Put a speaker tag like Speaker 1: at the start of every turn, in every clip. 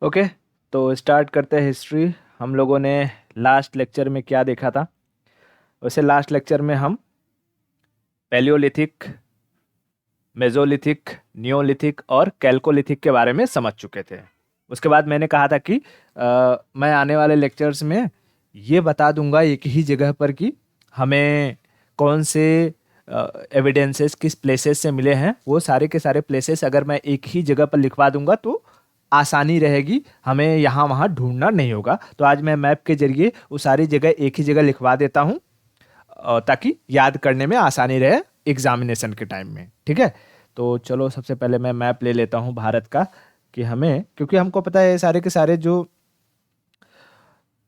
Speaker 1: Okay, तो start करते हैं हिस्ट्री। हम लोगों ने लास्ट लेक्चर में क्या देखा था? वैसे लास्ट लेक्चर में हम पैलियोलिथिक, मेजोलिथिक, नियोलिथिक और कैल्कोलिथिक के बारे में समझ चुके थे। उसके बाद मैंने कहा था कि मैं आने वाले लेक्चर्स में ये बता दूंगा एक ही जगह पर कि हमें कौन से एविडेंसेस किस प्लेसेस से मिले हैं। वो सारे के सारे प्लेसेस अगर मैं एक ही जगह पर लिखवा दूंगा तो आसानी रहेगी, हमें यहाँ वहाँ ढूंढना नहीं होगा। तो आज मैं मैप के जरिए वो सारी जगह एक ही जगह लिखवा देता हूँ ताकि याद करने में आसानी रहे एग्जामिनेशन के टाइम में। ठीक है, तो चलो सबसे पहले मैं मैप ले लेता हूँ भारत का, कि हमें, क्योंकि हमको पता है सारे के सारे जो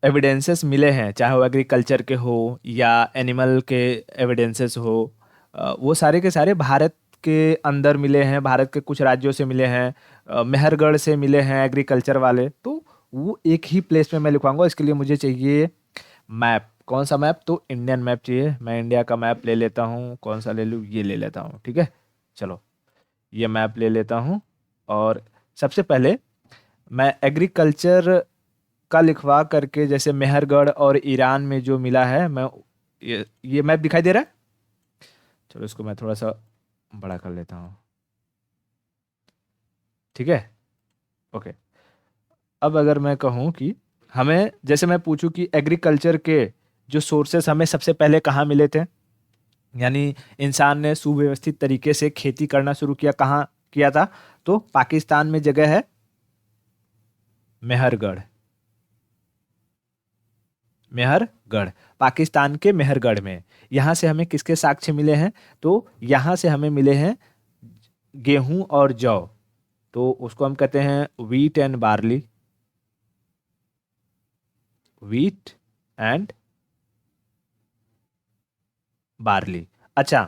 Speaker 1: एविडेंसेस मिले हैं, चाहे वो एग्रीकल्चर के हो या एनिमल के एविडेंसेस हो, वो सारे के सारे भारत के अंदर मिले हैं, भारत के कुछ राज्यों से मिले हैं, मेहरगढ़ से मिले हैं एग्रीकल्चर वाले। तो वो एक ही प्लेस में मैं लिखवाऊंगा। इसके लिए मुझे चाहिए मैप। कौन सा मैप? तो इंडियन मैप चाहिए। मैं इंडिया का मैप ले लेता हूँ। कौन सा ले लूँ? ये ले लेता हूँ। ठीक है, चलो ये मैप ले लेता हूँ। और सबसे पहले मैं एग्रीकल्चर का लिखवा करके, जैसे मेहरगढ़ और ईरान में जो मिला है, मैं ये मैप दिखाई दे रहा है। चलो इसको मैं थोड़ा सा बड़ा कर लेता हूँ। ठीक है, ओके। अब अगर मैं कहूँ कि हमें, जैसे मैं पूछूं कि एग्रीकल्चर के जो सोर्सेस हमें सबसे पहले कहाँ मिले थे, यानी इंसान ने सुव्यवस्थित तरीके से खेती करना शुरू किया, कहाँ किया था? तो पाकिस्तान में जगह है मेहरगढ़। मेहरगढ़, पाकिस्तान के मेहरगढ़ में। यहाँ से हमें किसके साक्ष्य मिले हैं? तो यहाँ से हमें मिले हैं गेहूं और जौ। तो उसको हम कहते हैं wheat and barley. Wheat and barley. अच्छा,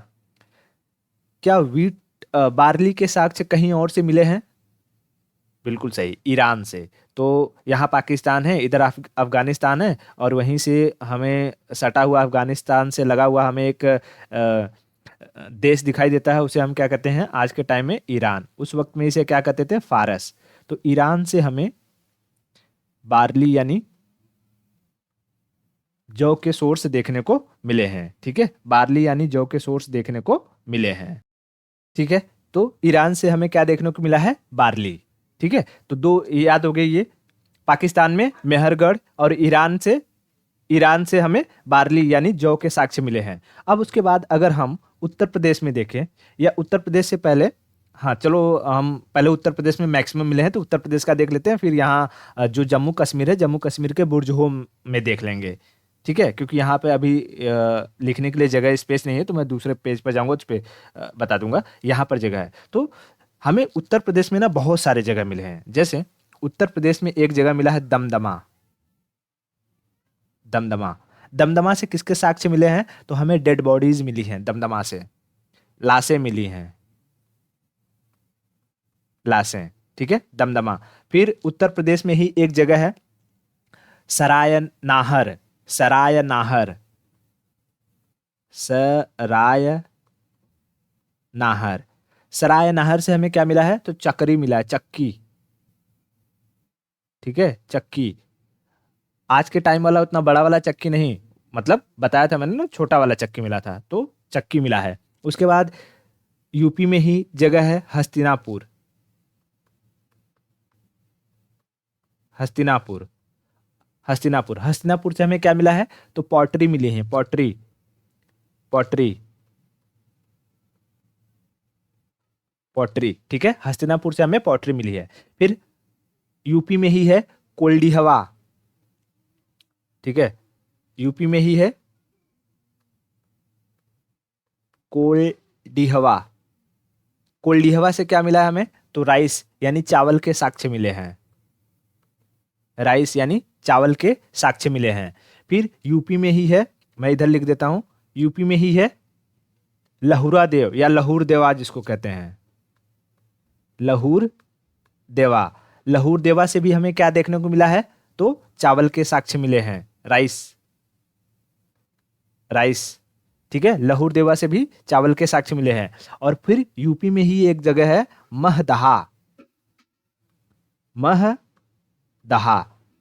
Speaker 1: क्या वीट बार्ली के साक्ष्य कहीं और से मिले हैं? बिल्कुल सही, ईरान से। तो यहाँ पाकिस्तान है, इधर अफगानिस्तान है, और वहीं से हमें सटा हुआ अफगानिस्तान से लगा हुआ हमें एक देश दिखाई देता है। उसे हम क्या कहते हैं आज के टाइम में? ईरान। उस वक्त में इसे क्या कहते थे? फारस। तो ईरान से हमें बार्ली यानी जौ के सोर्स देखने को मिले हैं। ठीक है, बार्ली यानी जौ के सोर्स देखने को मिले हैं। ठीक है, तो ईरान से हमें क्या देखने को मिला है? बार्ली। ठीक है, तो दो याद हो गई ये। पाकिस्तान में मेहरगढ़ और ईरान से हमें बार्ली यानी जौ के साक्ष्य मिले हैं। अब उसके बाद अगर हम उत्तर प्रदेश में देखें, या उत्तर प्रदेश से पहले, हाँ चलो हम पहले उत्तर प्रदेश में मैक्सिमम मिले हैं तो उत्तर प्रदेश का देख लेते हैं, फिर यहाँ जो जम्मू कश्मीर है, जम्मू कश्मीर के बुरजहोम में देख लेंगे। ठीक है, क्योंकि यहाँ पे अभी लिखने के लिए जगह स्पेस नहीं है, तो मैं दूसरे पेज पर जाऊँगा, उस पर बता दूंगा। यहाँ पर जगह है। तो हमें उत्तर प्रदेश में ना बहुत सारे जगह मिले हैं। जैसे उत्तर प्रदेश में एक जगह मिला है दमदमा। दमदमा, दमदमा से किसके साक्ष्य मिले हैं? तो हमें डेड बॉडीज मिली हैं दमदमा से, लाशें मिली हैं, लाशें। ठीक है, दमदमा। फिर उत्तर प्रदेश में ही एक जगह है सराय नाहर। सराय नाहर, सराय नाहर। सराय नाहर से हमें क्या मिला है? तो चक्री मिला है, चक्की। ठीक है, चक्की। आज के टाइम वाला उतना बड़ा वाला चक्की नहीं, मतलब बताया था मैंने ना, छोटा वाला चक्की मिला था, तो चक्की मिला है। उसके बाद यूपी में ही जगह है हस्तिनापुर। हस्तिनापुर, हस्तिनापुर। हस्तिनापुर से हमें क्या मिला है? तो पॉटरी मिली है, पॉटरी। Pottery, pottery. ठीक है, हस्तिनापुर से हमें पॉटरी मिली है। फिर यूपी में ही है कोल्डिहवा। ठीक है, यूपी में ही है कोल्डिहवा। कोल्डिहवा से क्या मिला है हमें? तो राइस यानी चावल के साक्ष्य मिले हैं। राइस यानी चावल के साक्ष्य मिले हैं। फिर यूपी में ही है, मैं इधर लिख देता हूं, यूपी में ही है लहुरा देव या लहूर देवा जिसको कहते हैं, लहूर देवा। लहूर देवा से भी हमें क्या देखने को मिला है? तो चावल के साक्ष्य मिले हैं, राइस। राइस। ठीक है, लहूर देवा से भी चावल के साक्ष्य मिले हैं। और फिर यूपी में ही एक जगह है महदहा। महदहा, दहा।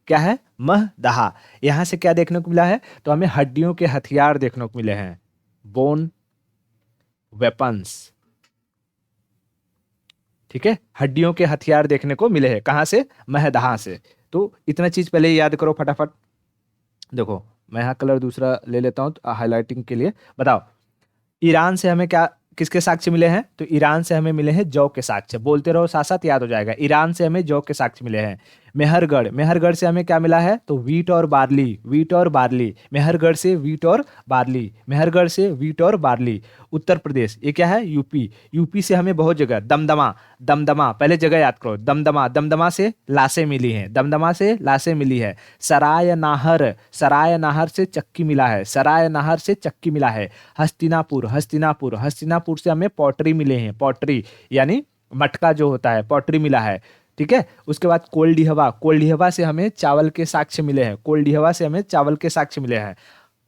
Speaker 1: क्या है? मह दहा। यहां से क्या देखने को मिला है? तो हमें हड्डियों के हथियार देखने को मिले हैं, बोन वेपन्स। ठीक है, हड्डियों के हथियार देखने को मिले हैं। कहां से? महदहा से। तो इतना चीज पहले ही याद करो फटाफट। देखो मैं यहाँ कलर दूसरा ले लेता हूँ हाईलाइटिंग के लिए। बताओ, ईरान से हमें क्या, किसके साक्ष्य मिले हैं? तो ईरान से हमें मिले हैं जौ के साक्ष्य। बोलते रहो साथ साथ, याद हो जाएगा। ईरान से हमें जौ के साक्ष्य मिले हैं। मेहरगढ़, मेहरगढ़ से हमें क्या मिला है? तो वीट और बार्ली, वीट और बार्ली। मेहरगढ़ से वीट और बार्ली, मेहरगढ़ से वीट और बार्ली। उत्तर प्रदेश, ये क्या है? यूपी। यूपी से हमें बहुत जगह, दमदमा, दमदमा, पहले जगह याद करो, दमदमा, दमदमा से लाशें मिली हैं, दमदमा से लाशें मिली है। सराय नाहर, सराय नाहर से चक्की मिला है, सराय नाहर से चक्की मिला है। हस्तिनापुर, हस्तिनापुर, हस्तिनापुर से हमें पॉटरी मिले हैं, पॉटरी यानी मटका जो होता है, पॉटरी मिला है। ठीक है, उसके बाद कोल्डिहवा, कोल्डिहवा से हमें चावल के साक्ष्य मिले हैं, कोल्डिहवा से हमें चावल के साक्ष्य मिले हैं,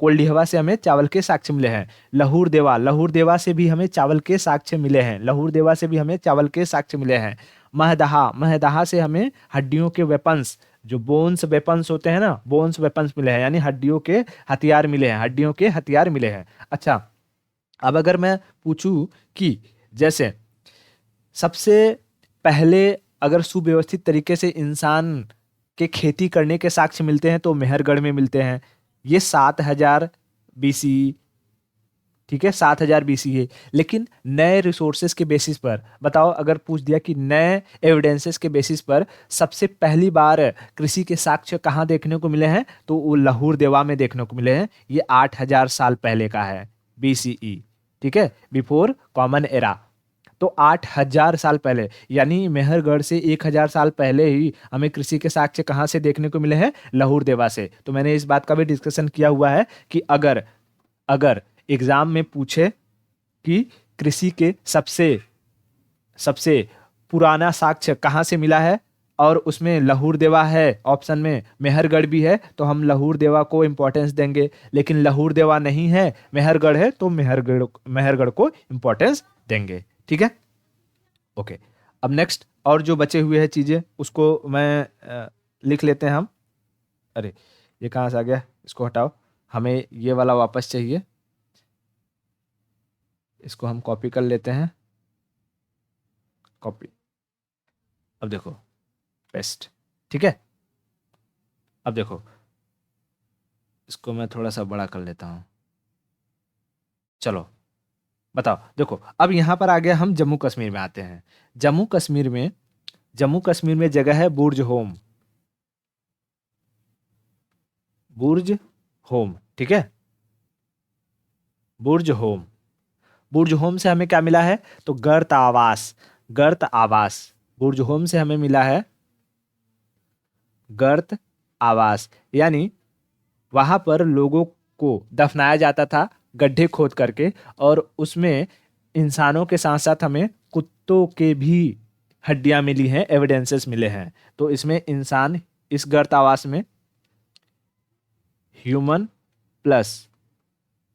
Speaker 1: कोल्डिहवा से हमें चावल के साक्ष्य मिले हैं। लहूर देवा, लहूर देवा से भी हमें चावल के साक्ष्य मिले हैं, लहूर देवा से भी हमें चावल के साक्ष्य मिले हैं। महदहा, महदहा से हमें हड्डियों के वेपन्स, जो बोन्स वेपन्स होते हैं ना, बोन्स वेपन्स मिले हैं, यानी हड्डियों के हथियार मिले हैं, हड्डियों के हथियार मिले हैं। अच्छा, अब अगर मैं पूछूं कि जैसे सबसे पहले अगर सुव्यवस्थित तरीके से इंसान के खेती करने के साक्ष्य मिलते हैं तो मेहरगढ़ में मिलते हैं। ये 7000 BCE, ठीक है, 7000 BCE। लेकिन नए रिसोर्सेज के बेसिस पर बताओ, अगर पूछ दिया कि नए एविडेंसेस के बेसिस पर सबसे पहली बार कृषि के साक्ष्य कहाँ देखने को मिले हैं? तो वो लहूर देवा में देखने को मिले हैं। ये 8000 साल पहले का है, BCE। ठीक है, बिफोर कॉमन एरा। तो 8000 साल पहले, यानी मेहरगढ़ से 1000 साल पहले ही हमें कृषि के साक्ष्य कहाँ से देखने को मिले हैं? लहूर देवा से। तो मैंने इस बात का भी डिस्कशन किया हुआ है कि अगर अगर एग्जाम में पूछे कि कृषि के सबसे सबसे पुराना साक्ष्य कहाँ से मिला है और उसमें लहूर देवा है, ऑप्शन में मेहरगढ़ भी है, तो हम लहूर देवा को इंपॉर्टेंस देंगे। लेकिन लहूर देवा नहीं है, मेहरगढ़ है, तो मेहरगढ़ मेहरगढ़ को इंपॉर्टेंस देंगे। ठीक है, ओके। अब नेक्स्ट और जो बचे हुए हैं चीजें उसको मैं लिख लेते हैं हम। अरे ये कहाँ से आ गया, इसको हटाओ, हमें ये वाला वापस चाहिए, इसको हम कॉपी कर लेते हैं, कॉपी। अब देखो, पेस्ट। ठीक है, अब देखो इसको मैं थोड़ा सा बड़ा कर लेता हूं। चलो बताओ, देखो अब यहां पर आ गया, हम जम्मू कश्मीर में आते हैं। जम्मू कश्मीर में, जम्मू कश्मीर में जगह है बुर्ज होम, बुर्ज होम। ठीक है, बुर्ज होम, बुर्ज होम से हमें क्या मिला है? तो गर्त आवास, गर्त आवास। बुर्ज होम से हमें मिला है गर्त आवास, यानी वहां पर लोगों को दफनाया जाता था गड्ढे खोद करके, और उसमें इंसानों के साथ साथ हमें कुत्तों के भी हड्डियां मिली हैं, एविडेंसेस मिले हैं। तो इसमें इंसान, इस गर्त आवास में ह्यूमन प्लस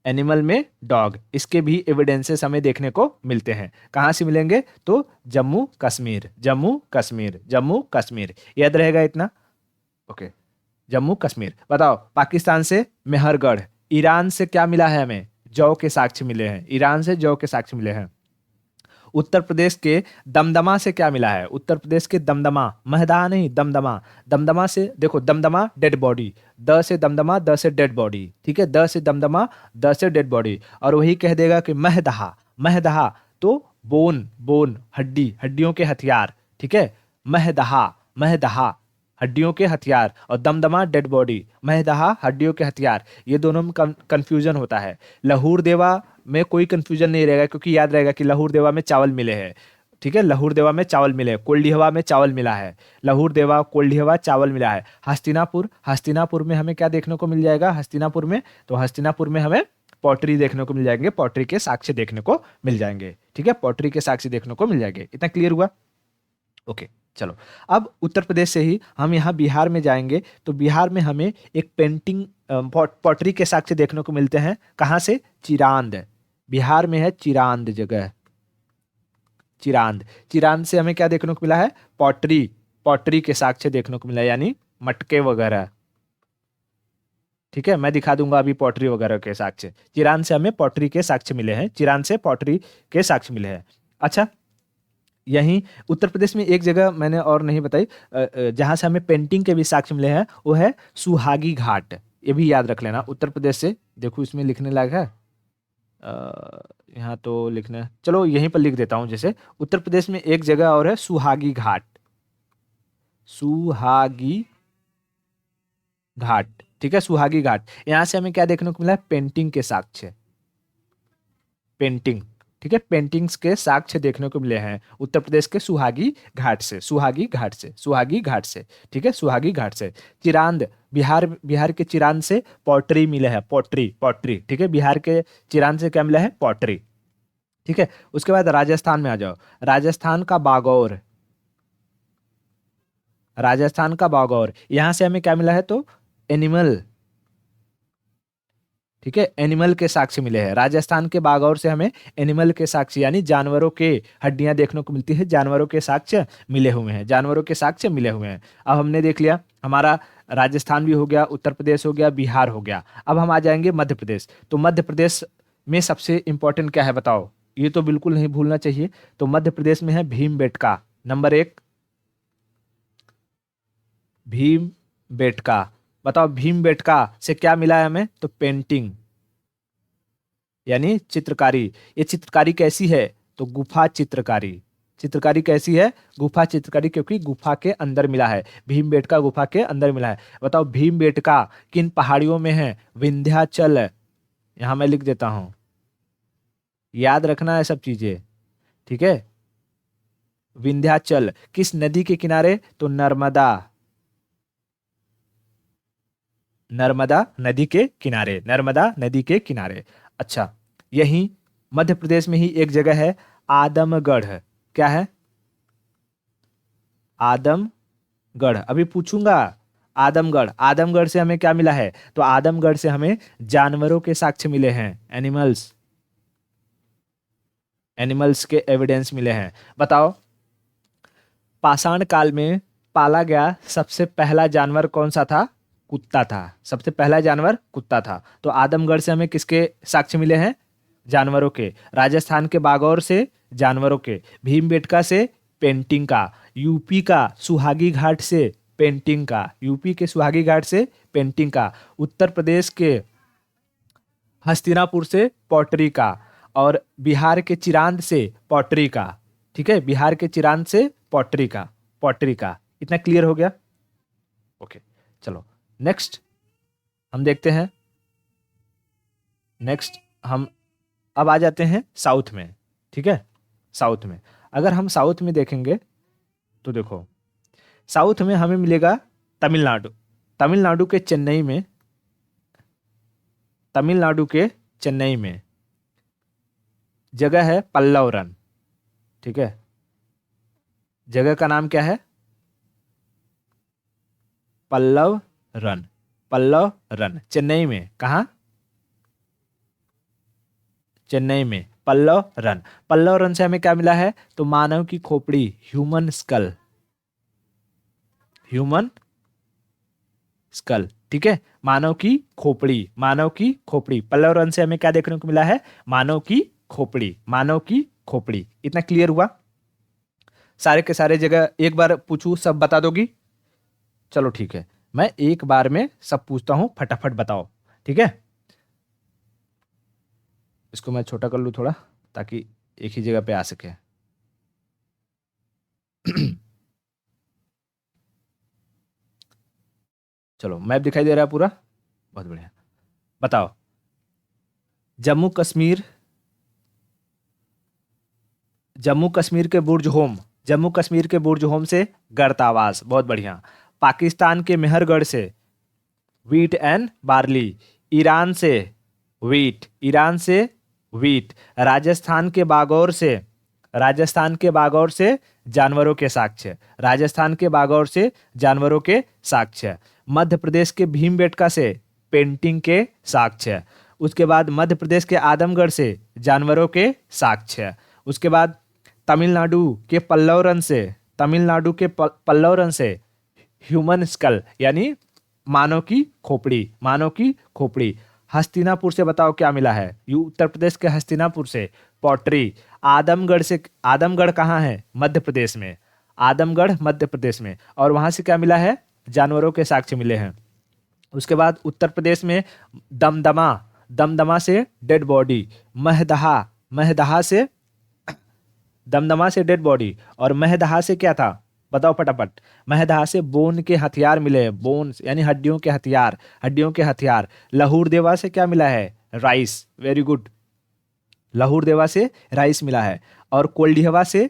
Speaker 1: एनिमल में डॉग, इसके भी एविडेंसेस हमें देखने को मिलते हैं। कहाँ से मिलेंगे? तो जम्मू कश्मीर, जम्मू कश्मीर, जम्मू कश्मीर। याद रहेगा इतना? ओके, जम्मू कश्मीर। बताओ, पाकिस्तान से मेहरगढ़, ईरान से क्या मिला है हमें? जौ के साक्ष्य मिले हैं, ईरान से जौ के साक्ष्य मिले हैं। उत्तर प्रदेश के दमदमा से क्या मिला है? उत्तर प्रदेश के दमदमा, महदा नहीं, दमदमा, दमदमा से देखो, दमदमा डेड बॉडी, द से दमदमा, द से डेड बॉडी। ठीक है, द से दमदमा, द से डेड बॉडी। और वही कह देगा कि महदहा, महदहा तो बोन, बोन हड्डी, हड्डियों के हथियार। ठीक है, महदहा, महदहा हड्डियों के हथियार, और दमदमा डेड बॉडी, महदहा हड्डियों के हथियार। ये दोनों में कंफ्यूजन होता है। लहूर देवा में कोई कंफ्यूजन नहीं रहेगा, क्योंकि याद रहेगा कि लहूर देवा में चावल मिले हैं। ठीक है, लहूर देवा में चावल मिले हैं, कोल्डिहवा में चावल मिला है, लहूर देवा कोल्डिहवा चावल मिला है। हस्तिनापुर, हस्तिनापुर में हमें क्या देखने को मिल जाएगा? हस्तिनापुर में, तो हस्तिनापुर में हमें पॉटरी देखने को मिल जाएंगे, पॉटरी के साक्ष्य देखने को मिल जाएंगे। ठीक है, पॉटरी के साक्ष्य देखने को मिल जाएंगे। इतना क्लियर हुआ? ओके, चलो अब उत्तर प्रदेश से ही हम यहाँ बिहार में जाएंगे। तो बिहार में हमें एक पेंटिंग, पॉटरी के साक्ष्य देखने को मिलते हैं। कहाँ से? चिरांद, बिहार में है चिरांद जगह, चिरांद। चिरांद से हमें क्या देखने को मिला है? पॉटरी, पॉटरी के साक्ष्य देखने को मिला है, यानी मटके वगैरह, ठीक है, मैं दिखा दूंगा अभी पॉटरी वगैरह के साक्ष्य। चिरान से हमें पॉटरी के साक्ष्य मिले हैं, चिरान से पॉटरी के साक्ष्य मिले हैं। अच्छा, यहीं उत्तर प्रदेश में एक जगह मैंने और नहीं बताई जहां से हमें पेंटिंग के भी साक्ष्य मिले हैं, वो है सुहागी घाट। ये भी याद रख लेना, उत्तर प्रदेश से। देखो इसमें लिखने लायक है, यहाँ तो लिखना है, चलो यहीं पर लिख देता हूँ। जैसे उत्तर प्रदेश में एक जगह और है सुहागी घाट, सुहागी घाट, ठीक है, सुहागी घाट। यहां से हमें क्या देखने को मिला है? पेंटिंग के साक्ष्य, पेंटिंग, ठीक है, पेंटिंग्स के साक्ष्य देखने को मिले हैं उत्तर प्रदेश के सुहागी घाट से, सुहागी घाट से, सुहागी घाट से, ठीक है, सुहागी घाट से। चिरांद, बिहार, बिहार के चिरांद से पॉटरी मिले हैं, पॉटरी, पॉटरी, ठीक है, बिहार के चिरांद से क्या मिला है? पॉटरी, ठीक है। उसके बाद राजस्थान में आ जाओ, राजस्थान का बागौर, राजस्थान का बागौर, यहां से हमें क्या मिला है? तो एनिमल, ठीक है, एनिमल के साक्ष्य मिले हैं। राजस्थान के बागौर से हमें एनिमल के साक्ष्य यानी जानवरों के हड्डियां देखने को मिलती है, जानवरों के साक्ष्य मिले हुए हैं, जानवरों के साक्ष्य मिले हुए हैं। अब हमने देख लिया हमारा राजस्थान भी हो गया, उत्तर प्रदेश हो गया, बिहार हो गया। अब हम आ जाएंगे मध्य प्रदेश। तो मध्य प्रदेश में सबसे इंपॉर्टेंट क्या है बताओ? ये तो बिल्कुल नहीं भूलना चाहिए। तो मध्य प्रदेश में है भीमबेटका, नंबर 1, भीमबेटका। बताओ भीमबेटका से क्या मिला है हमें? तो पेंटिंग यानी चित्रकारी। ये चित्रकारी कैसी है? तो गुफा चित्रकारी। चित्रकारी कैसी है? गुफा चित्रकारी, क्योंकि गुफा के अंदर मिला है, भीमबेटका गुफा के अंदर मिला है। बताओ भीमबेटका किन पहाड़ियों में है? विंध्याचल, यहां मैं लिख देता हूं, याद रखना है सब चीजें, ठीक है। विंध्याचल किस नदी के किनारे? तो नर्मदा, नर्मदा नदी के किनारे, नर्मदा नदी के किनारे। अच्छा, यही मध्य प्रदेश में ही एक जगह है आदमगढ़। क्या है? आदमगढ़, अभी पूछूंगा। आदमगढ़, आदमगढ़ से हमें क्या मिला है? तो आदमगढ़ से हमें जानवरों के साक्ष्य मिले हैं, एनिमल्स, एनिमल्स के एविडेंस मिले हैं। बताओ पाषाण काल में पाला गया सबसे पहला जानवर कौन सा था? कुत्ता था, सबसे पहला जानवर कुत्ता था। तो आदमगढ़ से हमें किसके साक्ष्य मिले हैं? जानवरों के। राजस्थान के बागौर से जानवरों के, भीमबेटका से पेंटिंग का, यूपी का सुहागी घाट से पेंटिंग का, यूपी के सुहागी घाट से पेंटिंग का, उत्तर प्रदेश के हस्तिनापुर से पॉटरी का, और बिहार के चिरांद से पॉटरी का, ठीक है, बिहार के चिरांद से पॉटरी का, पॉटरी का। इतना क्लियर हो गया? ओके, चलो नेक्स्ट हम देखते हैं। नेक्स्ट हम अब आ जाते हैं साउथ में, ठीक है, साउथ में। अगर हम साउथ में देखेंगे तो देखो साउथ में हमें मिलेगा तमिलनाडु, तमिलनाडु के चेन्नई में, तमिलनाडु के चेन्नई में जगह है पल्लव रन, ठीक है, जगह का नाम क्या है? पल्लव रन, पल्लव रन, चेन्नई में। कहा? चेन्नई में पल्लव रन। पल्लव रन से हमें क्या मिला है? तो मानव की खोपड़ी, ह्यूमन स्कल, ह्यूमन स्कल, ठीक है, मानव की खोपड़ी, मानव की खोपड़ी। पल्लव रन से हमें क्या देखने को मिला है? मानव की खोपड़ी, मानव की खोपड़ी। इतना क्लियर हुआ? सारे के सारे जगह एक बार पूछूं, सब बता दोगी? चलो ठीक है, मैं एक बार में सब पूछता हूं, फटाफट बताओ, ठीक है। इसको मैं छोटा कर लूं थोड़ा, ताकि एक ही जगह पे आ सके। चलो मैप दिखाई दे रहा है पूरा? बहुत बढ़िया। बताओ जम्मू कश्मीर, जम्मू कश्मीर के बुर्ज होम, जम्मू कश्मीर के बुर्ज होम से गर्तावास, बहुत बढ़िया। पाकिस्तान के मेहरगढ़ से वीट एंड बार्ली, ईरान से वीट, ईरान से वीट। राजस्थान के बागौर से, राजस्थान के बागौर से जानवरों के साक्ष्य, राजस्थान के बागौर से जानवरों के साक्ष्य। मध्य प्रदेश के भीमबेटका से पेंटिंग के साक्ष्य। उसके बाद मध्य प्रदेश के आदमगढ़ से जानवरों के साक्ष्य। उसके बाद तमिलनाडु के पल्लव रन से, तमिलनाडु के पल्लव रन से ह्यूमन स्कल यानी मानव की खोपड़ी, मानव की खोपड़ी। हस्तिनापुर से बताओ क्या मिला है, ये उत्तर प्रदेश के हस्तिनापुर से पॉटरी। आदमगढ़ से, आदमगढ़ कहाँ है, मध्य प्रदेश में, आदमगढ़ मध्य प्रदेश में, और वहां से क्या मिला है, जानवरों के साक्ष्य मिले हैं। उसके बाद उत्तर प्रदेश में दमदमा, दमदमा से डेड बॉडी, महदहा, महदहा से, दमदमा से डेड बॉडी, और महदहा से क्या था बताओ फटाफट। महदहा से बोन के हथियार मिले हैं, बोन्स यानी हड्डियों के हथियार, हड्डियों के हथियार। लहूर देवा से क्या मिला है, राइस, वेरी गुड, लहूर देवा से राइस मिला है। और कोल्डिहवा से,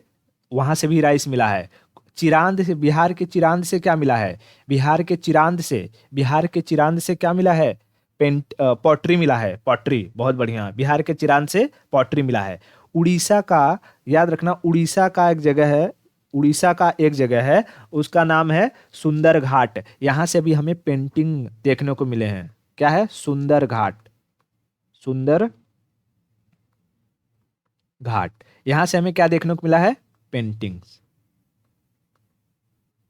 Speaker 1: वहां से भी राइस मिला है। चिरांद से, बिहार के चिरांद से क्या मिला है, बिहार के चिरांद से, बिहार के चिरांद से क्या मिला है, पॉटरी मिला है, पॉटरी, बहुत बढ़िया, बिहार के चिरांद से पॉटरी मिला है। उड़ीसा का, याद रखना, उड़ीसा का एक जगह है, उड़ीसा का एक जगह है, उसका नाम है सुंदर घाट। यहां से भी हमें पेंटिंग देखने को मिले हैं, क्या है, सुंदर घाट, सुंदर घाट। यहां से हमें क्या देखने को मिला है, पेंटिंग्स,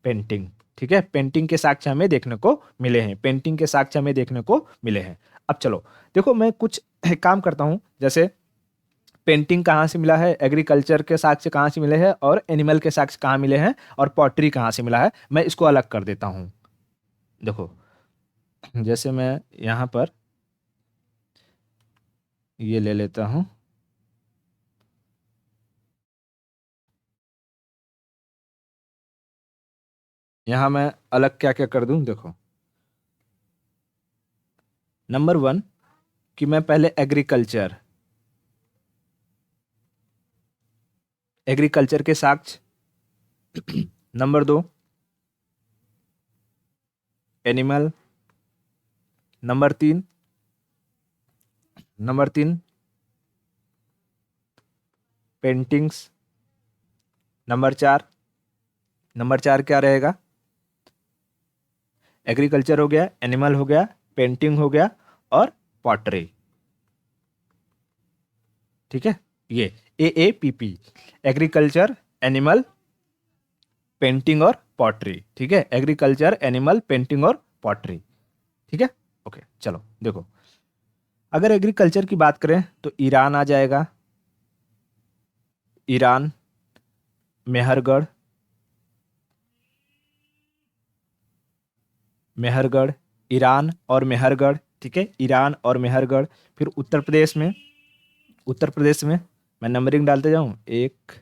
Speaker 1: पेंटिंग, ठीक है, पेंटिंग के साक्ष्य हमें देखने को मिले हैं, पेंटिंग के साक्ष्य हमें देखने को मिले हैं। अब चलो देखो, मैं कुछ काम करता हूं, जैसे पेंटिंग कहाँ से मिला है, एग्रीकल्चर के साक्ष्य कहाँ से मिले हैं, और एनिमल के साक्ष्य कहाँ मिले हैं, और पॉटरी कहाँ से मिला है, मैं इसको अलग कर देता हूँ। देखो जैसे मैं यहाँ पर ये ले लेता हूँ, यहाँ मैं अलग क्या क्या कर दूं, देखो नंबर 1 कि मैं पहले एग्रीकल्चर, एग्रीकल्चर के साक्ष्य। Number 2 animal. Number 3, number 3 paintings. Number 4, number 4 क्या रहेगा, एग्रीकल्चर हो गया, एनिमल हो गया, पेंटिंग हो गया, और पॉटरी, ठीक है, ये AAPP, एग्रीकल्चर, एनिमल, पेंटिंग और पॉटरी, ठीक है, एग्रीकल्चर, एनिमल, पेंटिंग और पॉटरी, ठीक है। ओके चलो देखो, अगर एग्रीकल्चर की बात करें तो ईरान आ जाएगा, ईरान, मेहरगढ़, मेहरगढ़, ईरान और मेहरगढ़, ठीक है, ईरान और मेहरगढ़। फिर उत्तर प्रदेश में, उत्तर प्रदेश में मैं नंबरिंग डालते जाऊं, 1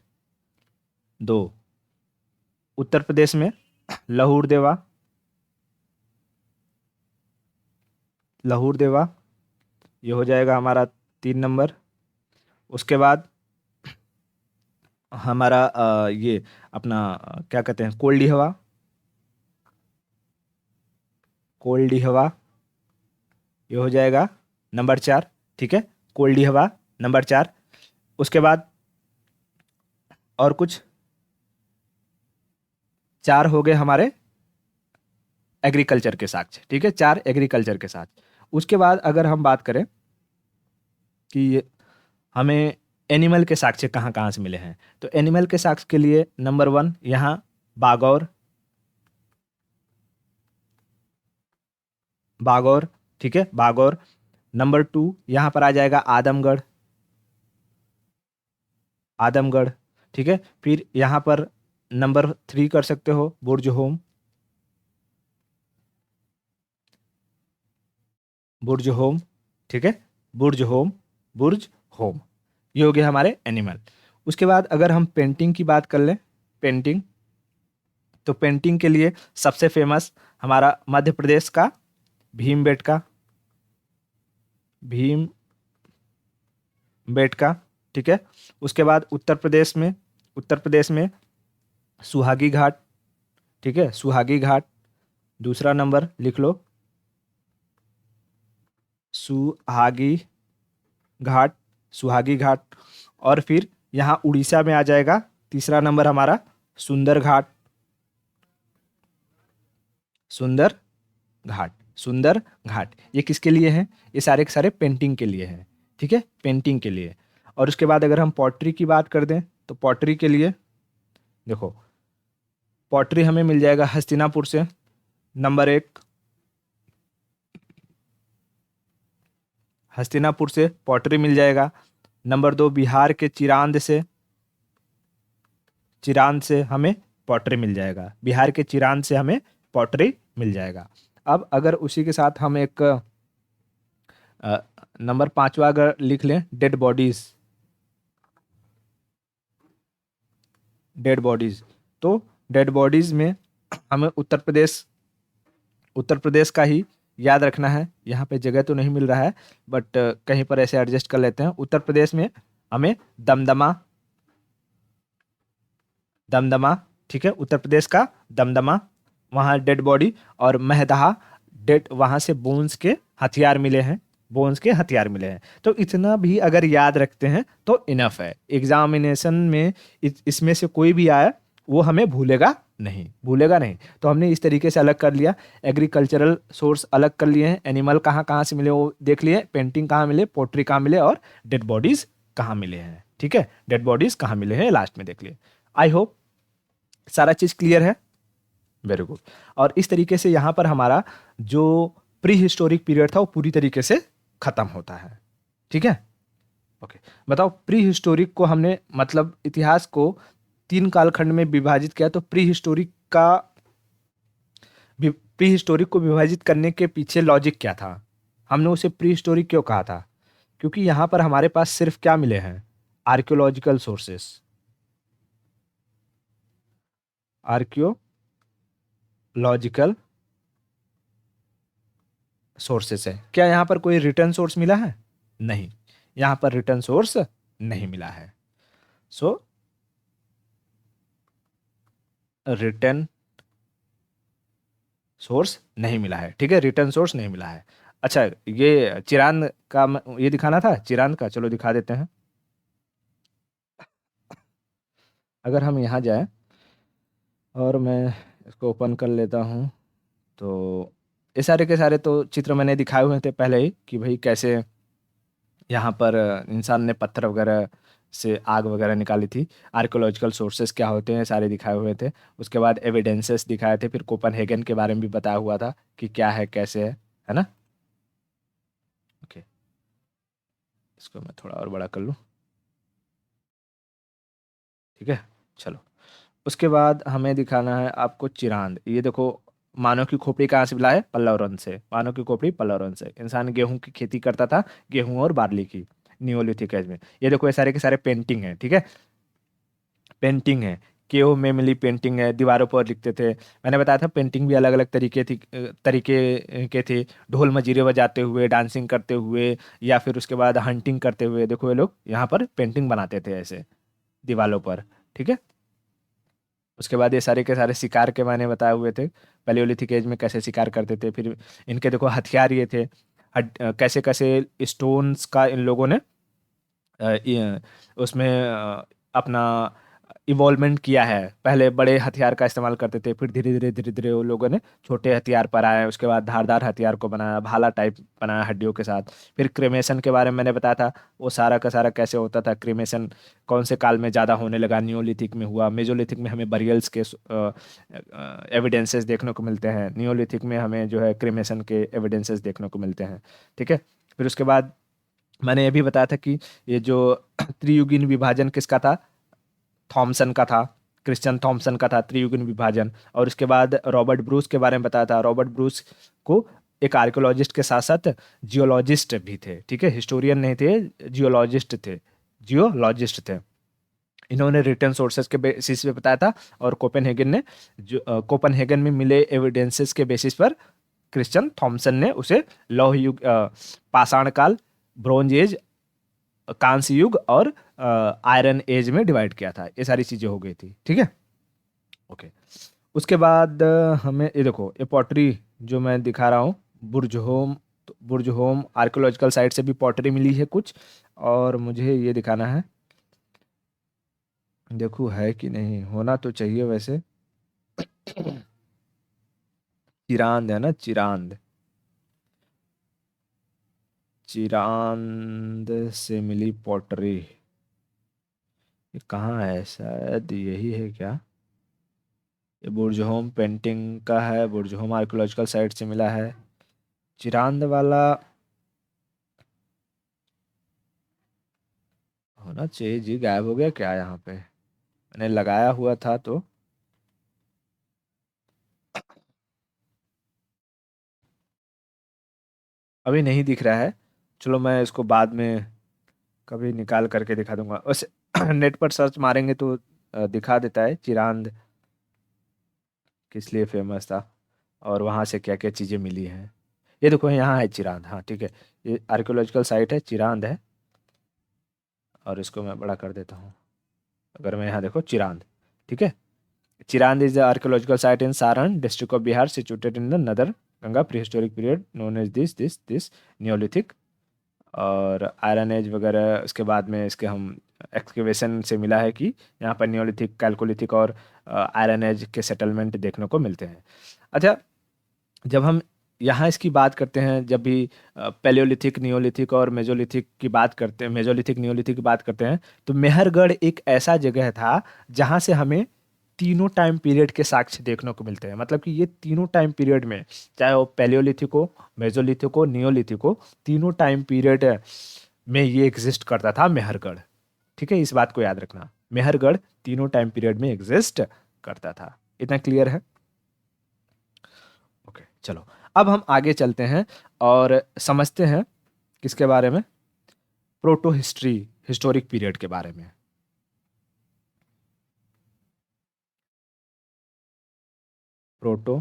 Speaker 1: 2, उत्तर प्रदेश में लहूर देवा, लहूर देवा, ये हो जाएगा हमारा 3 नंबर। उसके बाद हमारा ये अपना क्या कहते हैं, कोल्डी हवा, कोल्डी हवा, ये हो जाएगा नंबर 4, ठीक है, कोल्डी हवा नंबर 4। उसके बाद और कुछ 4 हो गए हमारे एग्रीकल्चर के साक्ष्य, ठीक है, 4 एग्रीकल्चर के साथ। उसके बाद अगर हम बात करें कि हमें एनिमल के साक्ष्य कहाँ कहाँ से मिले हैं, तो एनिमल के साक्ष्य के लिए नंबर 1 यहाँ बागौर, बागौर, ठीक है, बागौर। नंबर 2 यहाँ पर आ जाएगा आदमगढ़, आदमगढ़, ठीक है। फिर यहाँ पर नंबर 3 कर सकते हो बुर्ज होम, बुर्ज होम, ठीक है, बुर्ज होम, बुर्ज होम, ये हो गया हमारे एनिमल। उसके बाद अगर हम पेंटिंग की बात कर लें, पेंटिंग, तो पेंटिंग के लिए सबसे फेमस हमारा मध्य प्रदेश का भीमबेटका, भीम बेटका, ठीक है। उसके बाद उत्तर प्रदेश में, उत्तर प्रदेश में सुहागी घाट, ठीक है, सुहागी घाट, दूसरा नंबर लिख लो, सुहागी घाट, सुहागी घाट। और फिर यहाँ उड़ीसा में आ जाएगा तीसरा नंबर हमारा सुंदर घाट, सुंदर घाट, सुंदर घाट। ये किसके लिए हैं, ये सारे के सारे पेंटिंग के लिए हैं, ठीक है, पेंटिंग के लिए। और उसके बाद अगर हम पॉटरी की बात कर दें तो पॉटरी के लिए देखो, पॉटरी हमें मिल जाएगा हस्तिनापुर से, नंबर 1 हस्तिनापुर से पॉटरी मिल जाएगा। नंबर 2 बिहार के चिरांद से हमें पॉटरी मिल जाएगा। बिहार के चिरांद से हमें पॉटरी मिल जाएगा। अब अगर उसी के साथ हम एक नंबर 5वां अगर लिख लें, डेड बॉडीज। तो डेड बॉडीज में हमें उत्तर प्रदेश का ही याद रखना है। यहाँ पे जगह तो नहीं मिल रहा है, बट कहीं पर ऐसे एडजस्ट कर लेते हैं। उत्तर प्रदेश में हमें दमदमा, ठीक है, उत्तर प्रदेश का दमदमा, वहाँ डेड बॉडी। और महदहा, डेड, वहाँ से बोन्स के हथियार मिले हैं, तो इतना भी अगर याद रखते हैं तो इनफ है। एग्जामिनेशन में इसमें से कोई भी आया वो हमें भूलेगा नहीं। तो हमने इस तरीके से अलग कर लिया। एग्रीकल्चरल सोर्स अलग कर लिए हैं, एनिमल कहाँ कहाँ से मिले वो देख लिए, पेंटिंग कहाँ मिले, पोट्री कहाँ मिले, और डेड बॉडीज कहाँ मिले हैं। ठीक है, डेड बॉडीज कहाँ मिले हैं लास्ट में देख लिए। आई होप सारा चीज क्लियर है। Very good. और इस तरीके से यहाँ पर हमारा जो प्री हिस्टोरिक पीरियड था वो पूरी तरीके से खत्म होता है। ठीक है, ओके। बताओ, प्री हिस्टोरिक को हमने, मतलब इतिहास को 3 कालखंड में विभाजित किया, तो प्री हिस्टोरिक को विभाजित करने के पीछे लॉजिक क्या था? हमने उसे प्री हिस्टोरिक क्यों कहा था? क्योंकि यहाँ पर हमारे पास सिर्फ क्या मिले हैं? आर्कियोलॉजिकल सोर्सेस, आर्कियोलॉजिकल सोर्सेस है। क्या यहाँ पर कोई रिटर्न सोर्स मिला है? नहीं, यहाँ पर रिटर्न सोर्स नहीं मिला है। सो रिटर्न सोर्स नहीं मिला है। ठीक है, रिटर्न सोर्स नहीं मिला है। अच्छा, ये चिरांद का ये दिखाना था, चिरांद का, चलो दिखा देते हैं। अगर हम यहाँ जाएं और मैं इसको ओपन कर लेता हूँ, तो ये सारे के सारे तो चित्र मैंने दिखाए हुए थे पहले ही, कि भाई कैसे यहाँ पर इंसान ने पत्थर वगैरह से आग वगैरह निकाली थी। आर्कोलॉजिकल सोर्सेस क्या होते हैं सारे दिखाए हुए थे। उसके बाद एविडेंसेस दिखाए थे, फिर कोपनहेगन के बारे में भी बताया हुआ था कि क्या है कैसे है ना। ओके, इसको मैं थोड़ा और बड़ा कर लूँ। ठीक है, चलो। उसके बाद हमें दिखाना है आपको चिरांद। ये देखो, मानव की खोपड़ी कहाँ से मिला है? पल्लव रन से। मानव की खोपड़ी पल्लव रन से। इंसान गेहूं की खेती करता था, गेहूं और बार्ली की, नियोलिथिक एज में। ये देखो, ये सारे के सारे पेंटिंग है। ठीक है, पेंटिंग है, केओ में मिली पेंटिंग है, दीवारों पर लिखते थे। मैंने बताया था पेंटिंग भी अलग अलग तरीके के थे। ढोल मजीरे बजाते हुए, डांसिंग करते हुए, या फिर उसके बाद हंटिंग करते हुए। देखो, ये लोग यहाँ पर पेंटिंग बनाते थे ऐसे दीवारों पर। ठीक है, उसके बाद ये सारे के सारे शिकार के मैंने बताए हुए थे, पैलियोलिथिक एज में कैसे शिकार करते थे। फिर इनके देखो हथियार ये थे, कैसे कैसे स्टोन्स का इन लोगों ने उसमें अपना इवॉल्वमेंट किया है। पहले बड़े हथियार का इस्तेमाल करते थे, फिर धीरे धीरे वो लोगों ने छोटे हथियार पर आए, उसके बाद धारदार हथियार को बनाया, भाला टाइप बनाया हड्डियों के साथ। फिर क्रीमेशन के बारे में मैंने बताया था, वो सारा का सारा कैसे होता था। क्रीमेशन कौन से काल में ज़्यादा होने लगा? नियोलिथिक में हुआ। मेजोलिथिक में हमें बरियल्स के एविडेंसेस देखने को मिलते हैं, नियोलिथिक में हमें जो है क्रीमेशन के एविडेंसेस देखने को मिलते हैं। ठीक है, फिर उसके बाद मैंने ये भी बताया था कि ये जो त्रियुगीन विभाजन किसका था? थॉमसन का था, क्रिश्चियन थॉमसन का था त्रियुगीन विभाजन। और उसके बाद रॉबर्ट ब्रूस के बारे में बताया था। रॉबर्ट ब्रूस को एक आर्कियोलॉजिस्ट के साथ साथ जियोलॉजिस्ट भी थे। ठीक है, हिस्टोरियन नहीं थे, जियोलॉजिस्ट थे। इन्होंने रिटर्न सोर्सेज के बेसिस पे बताया था। और कोपेनहेगन ने कोपेनहेगन में मिले एविडेंसेस के बेसिस पर क्रिश्चियन थॉमसन ने उसे लौह युग, पाषाण काल, ब्रोंज एज, कांस्य युग और आयरन एज में डिवाइड किया था। ये सारी चीजें हो गई थी। ठीक है, ओके। उसके बाद हमें ये देखो, ये पॉटरी जो मैं दिखा रहा हूँ, बुर्ज होम आर्कियोलॉजिकल साइट से भी पॉटरी मिली है कुछ। और मुझे ये दिखाना है, देखो है कि नहीं, होना तो चाहिए वैसे। चिरांद है ना, चिरांद, चिरांद से मिली पॉटरी। ये कहाँ है? शायद यही है क्या? ये बुर्जहोम पेंटिंग का है, बुर्जहोम आर्कियोलॉजिकल साइट से मिला है। चिरांद वाला होना चाहिए जी, गायब हो गया क्या यहाँ पे? मैंने लगाया हुआ था तो। अभी नहीं दिख रहा है। चलो मैं इसको बाद में कभी निकाल करके दिखा दूंगा। वैसे नेट पर सर्च मारेंगे तो दिखा देता है चिरांद किस लिए फेमस था और वहाँ से क्या क्या चीज़ें मिली हैं। ये देखो यहाँ है चिरांद, हाँ ठीक है। ये आर्कियोलॉजिकल साइट है, चिरांद है। और इसको मैं बड़ा कर देता हूँ। अगर मैं यहाँ देखो चिरांद, ठीक है। Chirand is the archaeological site in Saran district of Bihar situated in the northern Ganga prehistoric period known as this neolithic. और आयरन एज वगैरह उसके बाद में इसके हम एक्सकेवेशन से मिला है कि यहाँ पर नियोलिथिक, कैल्कोलिथिक और आयरन एज के सेटलमेंट देखने को मिलते हैं। अच्छा, जब हम यहाँ इसकी बात करते हैं, जब भी पैलियोलिथिक, नियोलिथिक और मेजोलिथिक की बात करते हैं, मेजोलिथिक नियोलिथिक की बात करते हैं, तो मेहरगढ़ एक ऐसा जगह था जहाँ से हमें तीनों टाइम पीरियड के साक्ष्य देखने को मिलते हैं। मतलब कि ये तीनों टाइम पीरियड में, चाहे वो पैलियोलिथिक हो, मेजोलिथिक हो, नियोलिथिक हो, तीनों टाइम पीरियड में ये एग्जिस्ट करता था मेहरगढ़। ठीक है, इस बात को याद रखना, मेहरगढ़ तीनों टाइम पीरियड में एग्जिस्ट करता था। इतना क्लियर है? ओके चलो, अब हम आगे चलते हैं और समझते हैं किसके बारे में, प्रोटो हिस्ट्री, हिस्टोरिक पीरियड के बारे में। Proto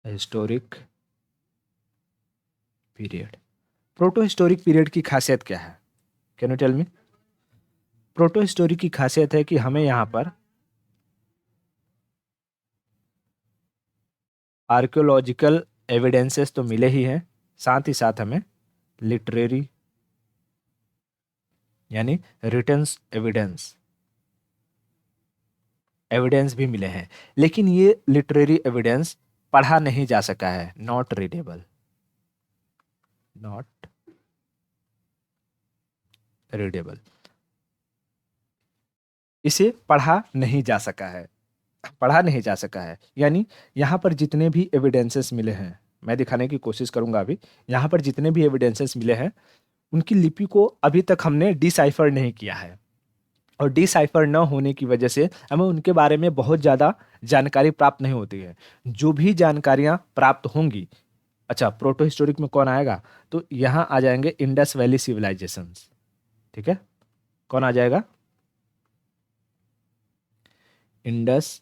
Speaker 1: historic period. Proto historic period की खासियत क्या है? Can you tell me? Proto historic की खासियत है कि हमें यहाँ पर आर्कियोलॉजिकल एविडेंसेस तो मिले ही हैं, साथ ही साथ हमें लिटरेरी यानी रिटन्स एविडेंस, एविडेंस भी मिले हैं। लेकिन ये लिटरेरी एविडेंस पढ़ा नहीं जा सका है, नॉट रीडेबल, नॉट रीडेबल, इसे पढ़ा नहीं जा सका है, पढ़ा नहीं जा सका है। यानी यहाँ पर जितने भी एविडेंसेस मिले हैं, मैं दिखाने की कोशिश करूंगा अभी, यहाँ पर जितने भी एविडेंसेस मिले हैं उनकी लिपि को अभी तक हमने डिसाइफर नहीं किया है। और डिसाइफर न होने की वजह से हमें उनके बारे में बहुत ज़्यादा जानकारी प्राप्त नहीं होती है। जो भी जानकारियाँ प्राप्त होंगी, अच्छा प्रोटो हिस्टोरिक में कौन आएगा, तो यहाँ आ जाएंगे इंडस वैली सिविलाइजेशंस। ठीक है, कौन आ जाएगा? Indus